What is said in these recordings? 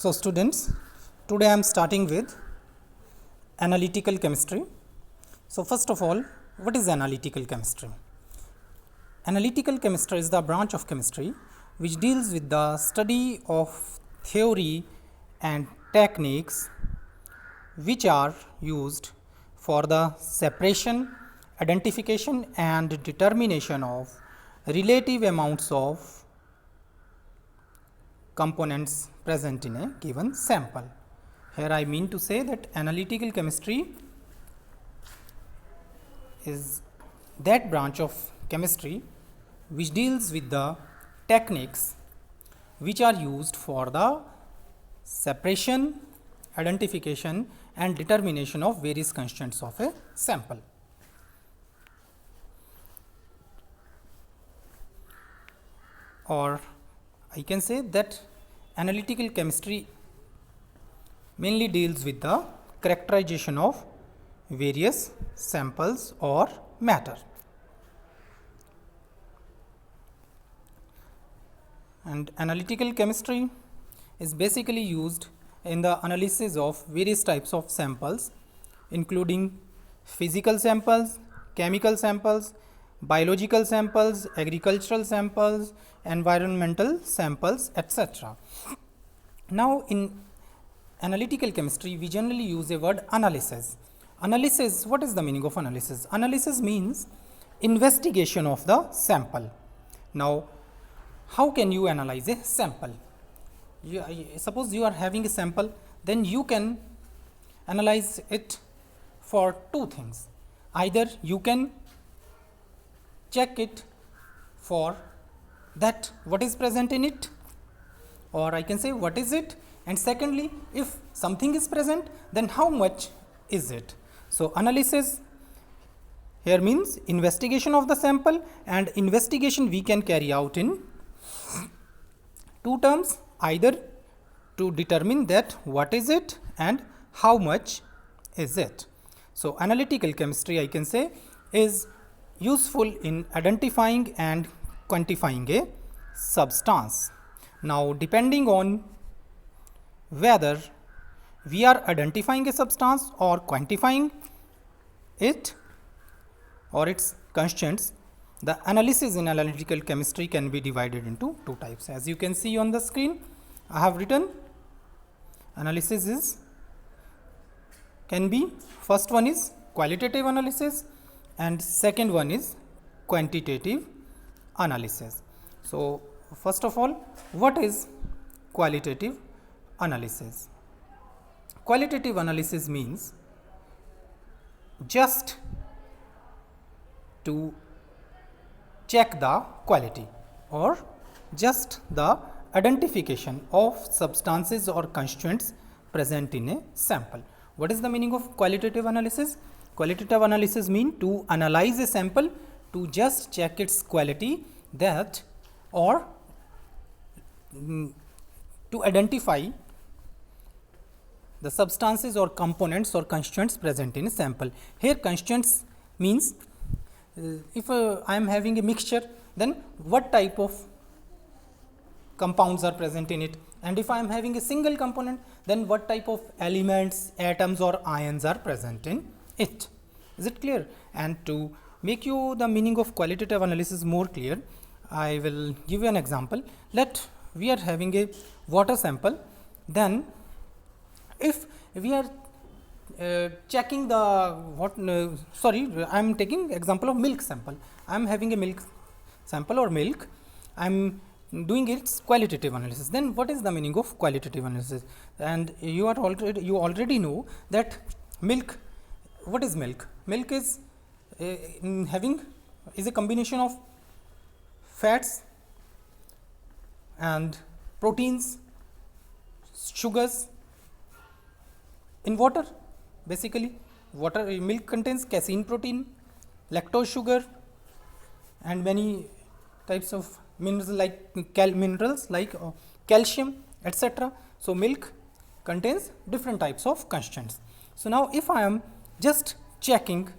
So students, today I am starting with analytical chemistry. So first of all, what is analytical chemistry? Analytical chemistry is the branch of chemistry which deals with the study of theory and techniques which are used for the separation, identification and determination of relative amounts of components present in a given sample. Here I mean to say that analytical chemistry is that branch of chemistry which deals with the techniques which are used for the separation, identification and determination of various constituents of a sample. Or I can say that analytical chemistry mainly deals with the characterization of various samples or matter. And analytical chemistry is basically used in the analysis of various types of samples, including physical samples, chemical samples, biological samples, agricultural samples, environmental samples, etc. Now, in analytical chemistry, we generally use a word analysis. Analysis, what is the meaning of analysis? Analysis means investigation of the sample. Now, how can you analyze a sample? Suppose you are having a sample, then you can analyze it for two things. Either you can check it for that what is present in it, or I can say what is it, and secondly, if something is present, then how much is it. So analysis here means investigation of the sample, and investigation we can carry out in two terms, either to determine that what is it and how much is it. So analytical chemistry, I can say, is useful in identifying and quantifying a substance. Now, depending on whether we are identifying a substance or quantifying it or its constituents, the analysis in analytical chemistry can be divided into two types. As you can see on the screen, I have written analysis can be, first one is qualitative analysis and second one is quantitative analysis. So first of all, what is qualitative analysis? Qualitative analysis means just to check the quality or just the identification of substances or constituents present in a sample. What is the meaning of qualitative analysis? Qualitative analysis means to analyze a sample to just check its quality, that or to identify the substances or components or constituents present in a sample. Here constituents means if I am having a mixture, then what type of compounds are present in it, and if I am having a single component, then what type of elements, atoms or ions are present in it. Is it clear? And to make you the meaning of qualitative analysis more clear, I will give you an example. Let we are having a water sample, then if we are checking the I am taking example of milk sample. I am having a milk sample or milk, I am doing its qualitative analysis. Then what is the meaning of qualitative analysis? And you already know that milk, what is milk? Milk is is a combination of fats and proteins, sugars in water. Basically, milk contains casein protein, lactose sugar and many types of minerals like calcium, etc. So milk contains different types of constituents. So now if I am just checking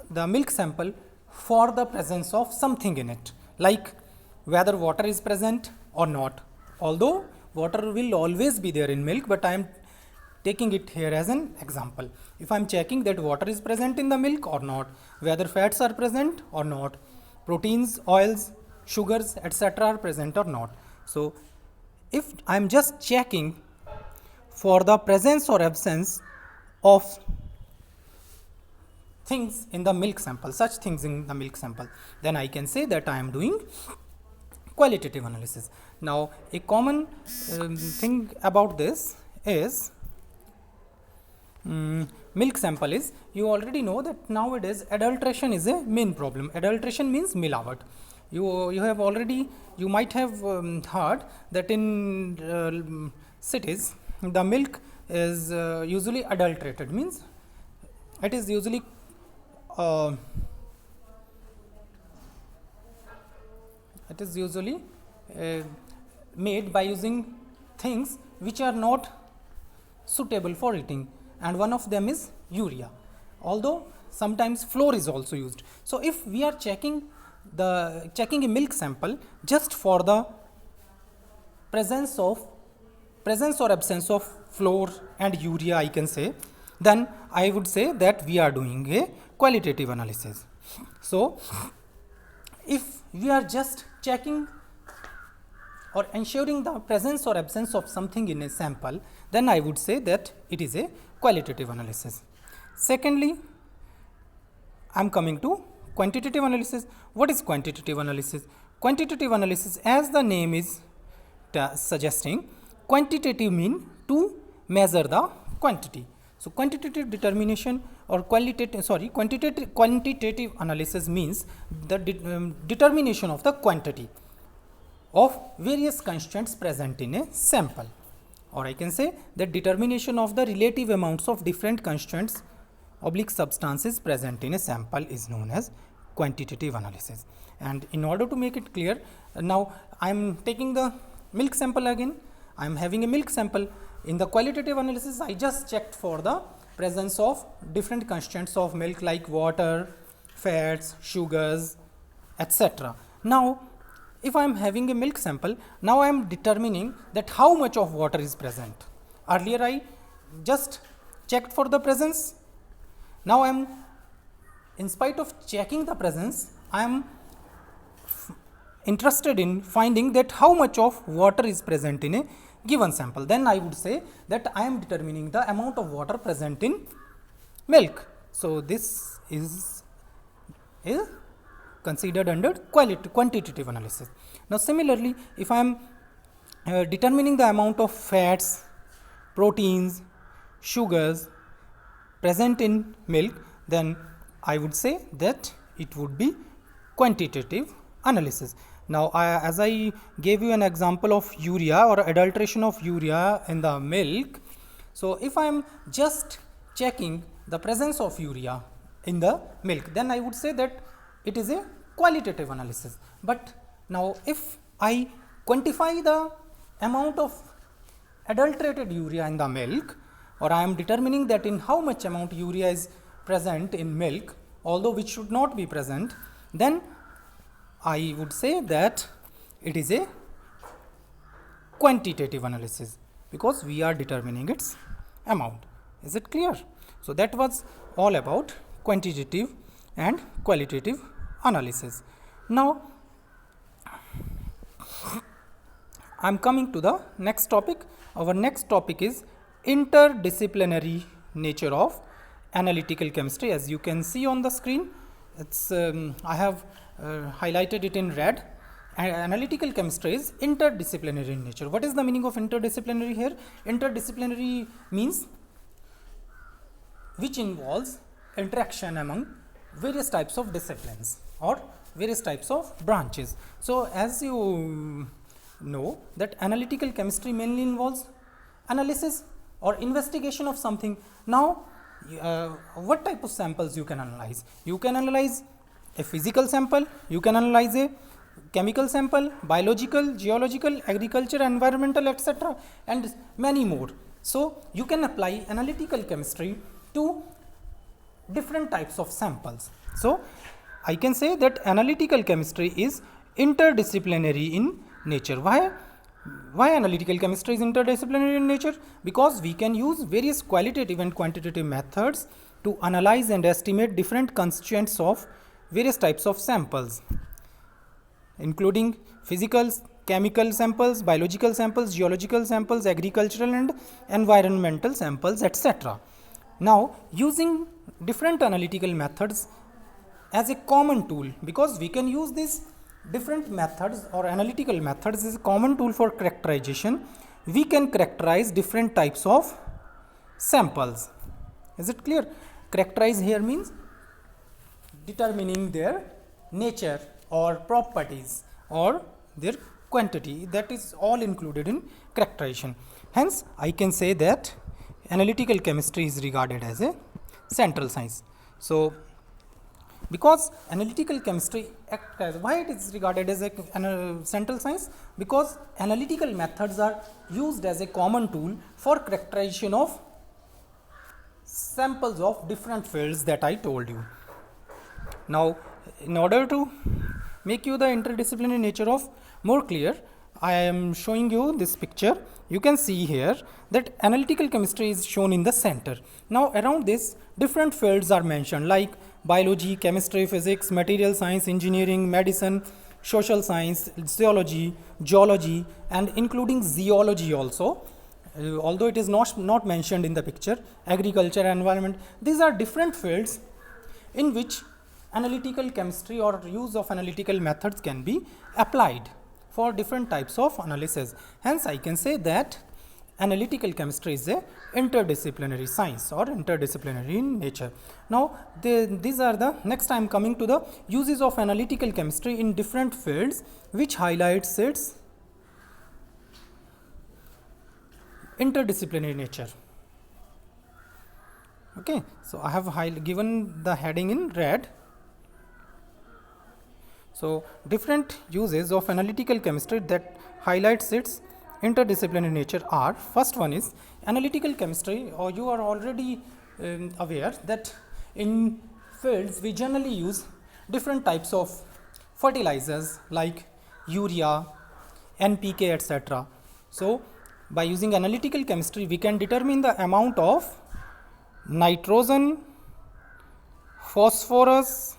the milk sample for the presence of something in it, like whether water is present or not, although water will always be there in milk, but I am taking it here as an example. If I am checking that water is present in the milk or not, whether fats are present or not, proteins, oils, sugars, etc. are present or not. So if I am just checking for the presence or absence of things in the milk sample, such things in the milk sample, then I can say that I am doing qualitative analysis. Now a common thing about this is milk sample is, you already know that nowadays adulteration is a main problem. Adulteration means milavat. You have already, you might have heard that in cities the milk is usually adulterated, means it is usually made by using things which are not suitable for eating, and one of them is urea, although sometimes flour is also used. So if we are checking a milk sample just for the presence or absence of flour and urea, I can say, then I would say that we are doing a qualitative analysis. So if we are just checking or ensuring the presence or absence of something in a sample, then I would say that it is a qualitative analysis. Secondly, I am coming to quantitative analysis. What is quantitative analysis? Quantitative analysis, as the name is suggesting, quantitative mean to measure the quantity. So quantitative determination or quantitative analysis means the determination of the quantity of various constants present in a sample, or I can say the determination of the relative amounts of different constants oblique substances present in a sample is known as quantitative analysis. And in order to make it clear, now I am taking the milk sample again. I am having a milk sample. In the qualitative analysis, I just checked for the presence of different constants of milk like water, fats, sugars, etc. Now if I am having a milk sample, now I am determining that how much of water is present. Earlier I just checked for the presence. Now I am, in spite of checking the presence, I am interested in finding that how much of water is present in a given sample. Then I would say that I am determining the amount of water present in milk. So this is considered under quantitative analysis. Now similarly, if I am determining the amount of fats, proteins, sugars present in milk, then I would say that it would be quantitative analysis. Now as I gave you an example of urea or adulteration of urea in the milk, so if I am just checking the presence of urea in the milk, then I would say that it is a qualitative analysis. But now if I quantify the amount of adulterated urea in the milk, or I am determining that in how much amount urea is present in milk, although which should not be present, then I would say that it is a quantitative analysis, because we are determining its amount. Is it clear? So that was all about quantitative and qualitative analysis. Now I am coming to the next topic. Our next topic is interdisciplinary nature of analytical chemistry. As you can see on the screen, it's I have highlighted it in red. Analytical chemistry is interdisciplinary in nature. What is the meaning of interdisciplinary here? Interdisciplinary means which involves interaction among various types of disciplines or various types of branches. So as you know that analytical chemistry mainly involves analysis or investigation of something. Now what type of samples you can analyze? You can analyze a physical sample, you can analyze a chemical sample, biological, geological, agriculture, environmental, etc., and many more. So you can apply analytical chemistry to different types of samples. So I can say that analytical chemistry is interdisciplinary in nature. Why? Why analytical chemistry is interdisciplinary in nature? Because we can use various qualitative and quantitative methods to analyze and estimate different constituents of various types of samples, including physical, chemical samples, biological samples, geological samples, agricultural and environmental samples, etc. Now, using different analytical methods as a common tool, because we can use these different methods or analytical methods as a common tool for characterization, we can characterize different types of samples. Is it clear? Characterize here means determining their nature or properties or their quantity, that is all included in characterization. Hence, I can say that analytical chemistry is regarded as a central science. So, because analytical chemistry act as, why it is regarded as a central science? Because analytical methods are used as a common tool for characterization of samples of different fields that I told you. Now, in order to make you the interdisciplinary nature of more clear, I am showing you this picture. You can see here that analytical chemistry is shown in the center. Now, around this different fields are mentioned like biology, chemistry, physics, material science, engineering, medicine, social science, zoology, geology, and including zoology also. Although it is not mentioned in the picture, agriculture, environment, these are different fields in which analytical chemistry or use of analytical methods can be applied for different types of analysis. Hence, I can say that analytical chemistry is a interdisciplinary science or interdisciplinary in nature. Now, these are the next I am coming to the uses of analytical chemistry in different fields, which highlights its interdisciplinary nature. Okay, so I have given the heading in red. So, different uses of analytical chemistry that highlights its interdisciplinary nature are, first one is analytical chemistry, or you are already aware that in fields we generally use different types of fertilizers like urea, NPK, etc. So, by using analytical chemistry we can determine the amount of nitrogen, phosphorus,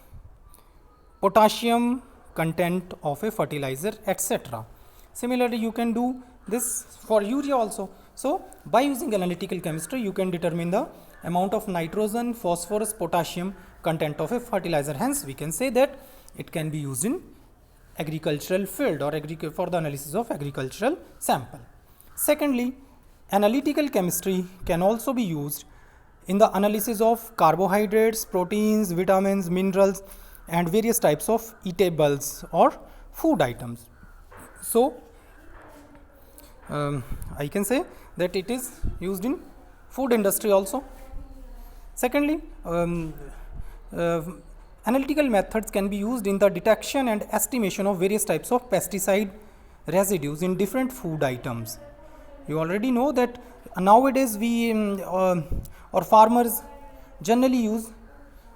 potassium content of a fertilizer, etc. Similarly, you can do this for urea also. So, by using analytical chemistry, you can determine the amount of nitrogen, phosphorus, potassium content of a fertilizer. Hence, we can say that it can be used in agricultural field or for the analysis of agricultural sample. Secondly, analytical chemistry can also be used in the analysis of carbohydrates, proteins, vitamins, minerals, and various types of eatables or food items. So, I can say that it is used in food industry also. Secondly, analytical methods can be used in the detection and estimation of various types of pesticide residues in different food items. You already know that nowadays we or farmers generally use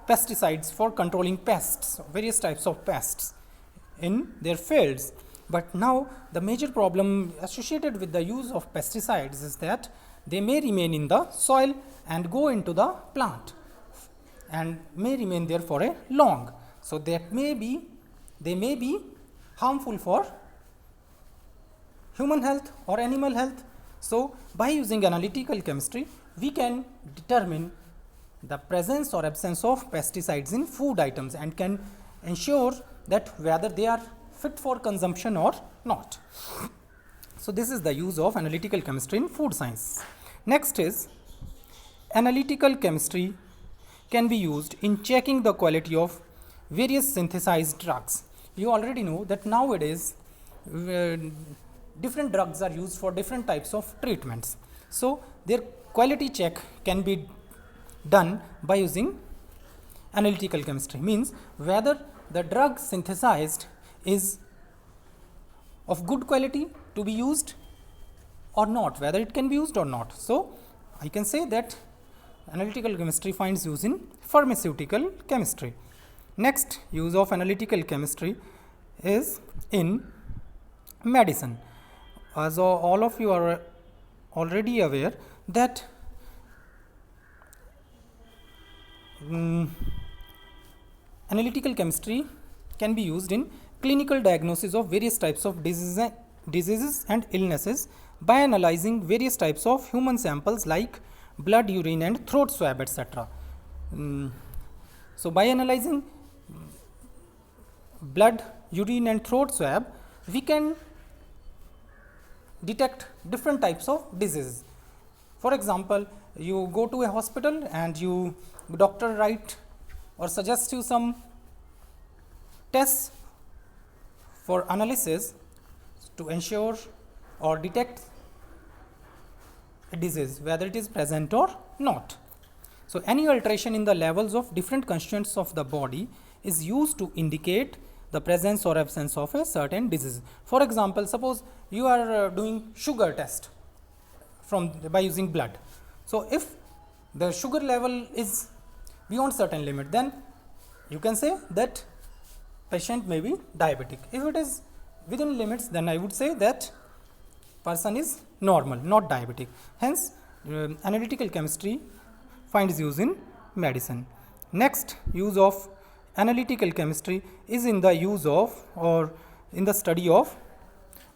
pesticides for controlling pests, various types of pests in their fields. But now the major problem associated with the use of pesticides is that they may remain in the soil and go into the plant and may remain there for a long. So, they may be harmful for human health or animal health. So, by using analytical chemistry, we can determine the presence or absence of pesticides in food items and can ensure that whether they are fit for consumption or not. So, this is the use of analytical chemistry in food science. Next is analytical chemistry can be used in checking the quality of various synthesized drugs. You already know that nowadays different drugs are used for different types of treatments. So, their quality check can be done by using analytical chemistry, means whether the drug synthesized is of good quality to be used or not, whether it can be used or not. So, I can say that analytical chemistry finds use in pharmaceutical chemistry. Next use of analytical chemistry is in medicine. as all of you are already aware that analytical chemistry can be used in clinical diagnosis of various types of diseases and illnesses by analyzing various types of human samples like blood, urine and throat swab, etc. So, by analyzing blood, urine and throat swab, we can detect different types of diseases. For example, you go to a hospital and doctor write or suggest you some tests for analysis to ensure or detect a disease, whether it is present or not. So, any alteration in the levels of different constituents of the body is used to indicate the presence or absence of a certain disease. For example, suppose you are doing sugar test by using blood. So, if the sugar level is beyond certain limit, then you can say that patient may be diabetic. If it is within limits, then I would say that person is normal, not diabetic. Hence, analytical chemistry finds use in medicine. Next use of analytical chemistry is in the use of or in the study of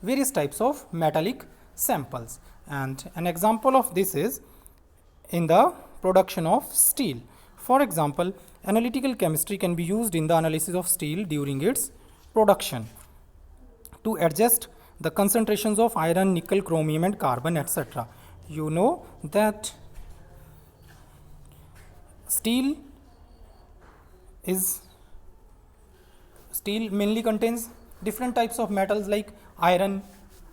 various types of metallic samples, and an example of this is in the production of steel. For example, analytical chemistry can be used in the analysis of steel during its production to adjust the concentrations of iron, nickel, chromium and carbon, etc. You know that steel mainly contains different types of metals like iron,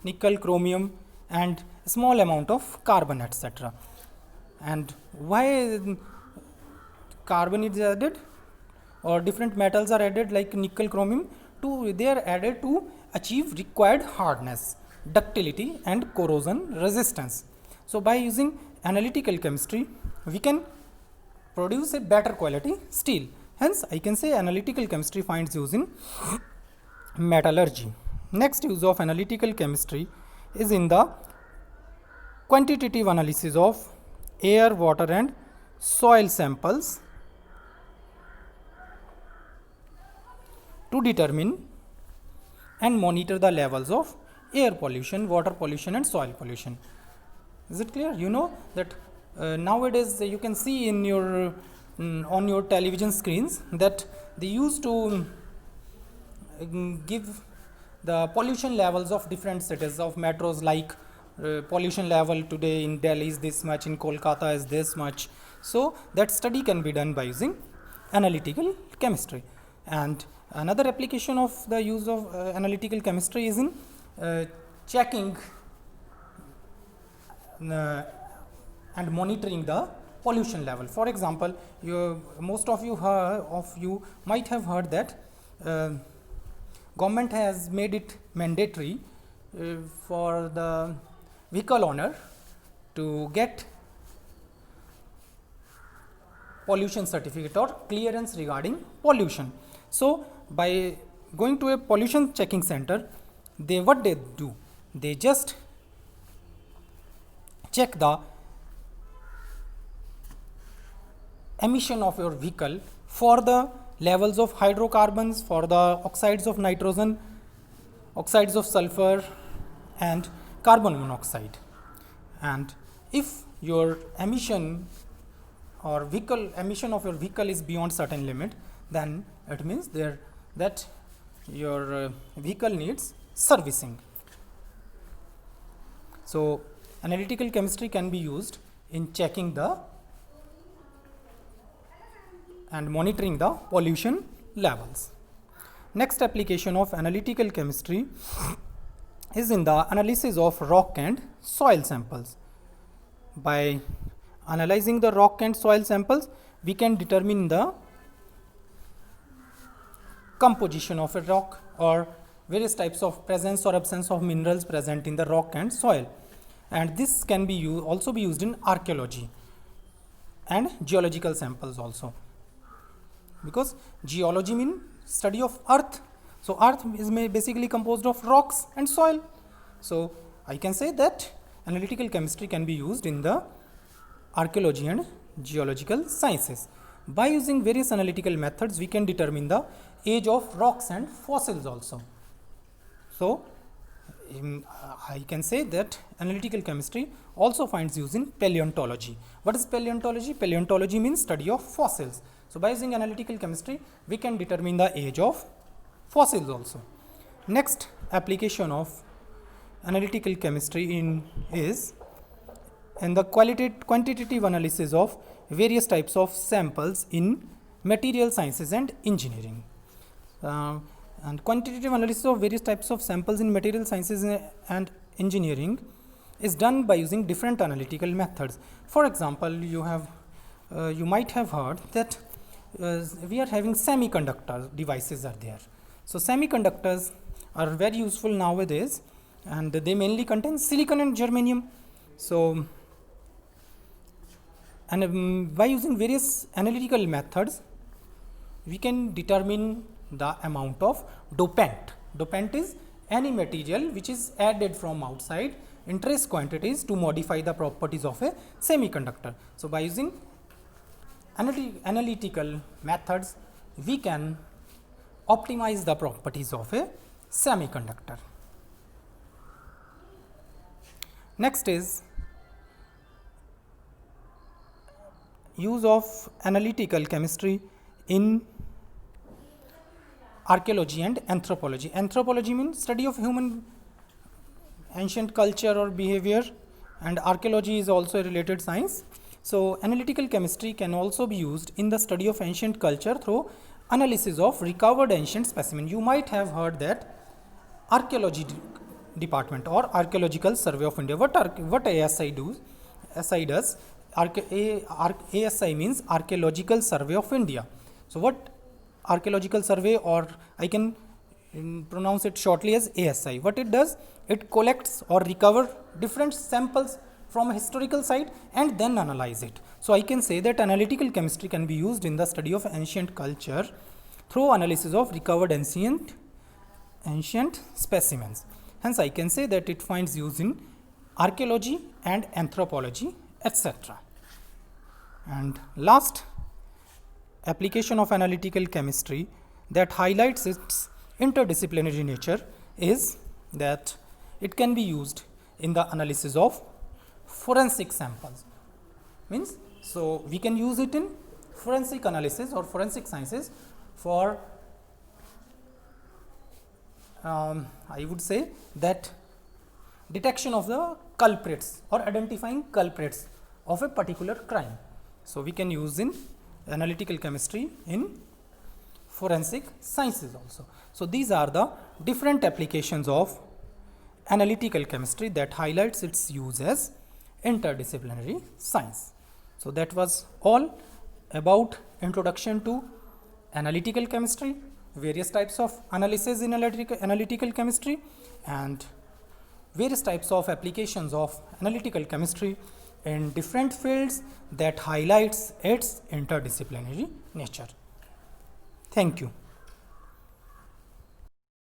nickel, chromium and small amount of carbon, etc. And why carbon is added or different metals are added like nickel, chromium? They are added to achieve required hardness, ductility and corrosion resistance. So, by using analytical chemistry, we can produce a better quality steel. Hence, I can say analytical chemistry finds use in metallurgy. Next use of analytical chemistry is in the quantitative analysis of air, water and soil samples to determine and monitor the levels of air pollution, water pollution and soil pollution. Is it clear? You know that nowadays you can see in your on your television screens that they used to give the pollution levels of different cities of metros, like pollution level today in Delhi is this much, in Kolkata is this much. So, that study can be done by using analytical chemistry. And another application of the use of analytical chemistry is in checking and monitoring the pollution level. For example, most of you might have heard that government has made it mandatory for the vehicle owner to get pollution certificate or clearance regarding pollution. So, by going to a pollution checking center, what they do, they just check the emission of your vehicle for the levels of hydrocarbons, for the oxides of nitrogen, oxides of sulfur and carbon monoxide. And if your emission or emission of your vehicle is beyond certain limit, then it means that your vehicle needs servicing. So, analytical chemistry can be used in checking and monitoring the pollution levels. Next application of analytical chemistry is in the analysis of rock and soil samples. By analyzing the rock and soil samples, we can determine the composition of a rock or various types of presence or absence of minerals present in the rock and soil. And this can be also be used in archaeology and geological samples also, because geology means study of earth. So, earth is basically composed of rocks and soil. So, I can say that analytical chemistry can be used in the archaeology and geological sciences. By using various analytical methods, we can determine the age of rocks and fossils also. So, I can say that analytical chemistry also finds use in paleontology. What is paleontology? Paleontology means study of fossils. So, by using analytical chemistry, we can determine the age of fossils also. Next application of analytical chemistry is in the quantitative analysis of various types of samples in material sciences and engineering. And quantitative analysis of various types of samples in material sciences and engineering is done by using different analytical methods. For example, you might have heard that we are having semiconductor devices are there. So, semiconductors are very useful nowadays, and they mainly contain silicon and germanium. So, and by using various analytical methods, we can determine the amount of dopant. Dopant is any material which is added from outside in trace quantities to modify the properties of a semiconductor. So, by using analytical methods, we can optimize the properties of a semiconductor. Next is use of analytical chemistry in archaeology and anthropology. Anthropology means study of human ancient culture or behavior, and archaeology is also a related science. So, analytical chemistry can also be used in the study of ancient culture through analysis of recovered ancient specimen. You might have heard that archaeology department or Archaeological Survey of India. What ASI does? ASI means Archaeological Survey of India. So, what Archaeological Survey, or I can pronounce it shortly as ASI. What it does? It collects or recover different samples from a historical site and then analyze it. So, I can say that analytical chemistry can be used in the study of ancient culture through analysis of recovered ancient specimens. Hence, I can say that it finds use in archaeology and anthropology, etc. And last application of analytical chemistry that highlights its interdisciplinary nature is that it can be used in the analysis of forensic samples. Means, so we can use it in forensic analysis or forensic sciences for I would say that detection of the culprits or identifying culprits of a particular crime. So, we can use in analytical chemistry in forensic sciences also. So, these are the different applications of analytical chemistry that highlights its use as interdisciplinary science. So, that was all about introduction to analytical chemistry, various types of analysis in analytical chemistry, and various types of applications of analytical chemistry in different fields that highlights its interdisciplinary nature. Thank you.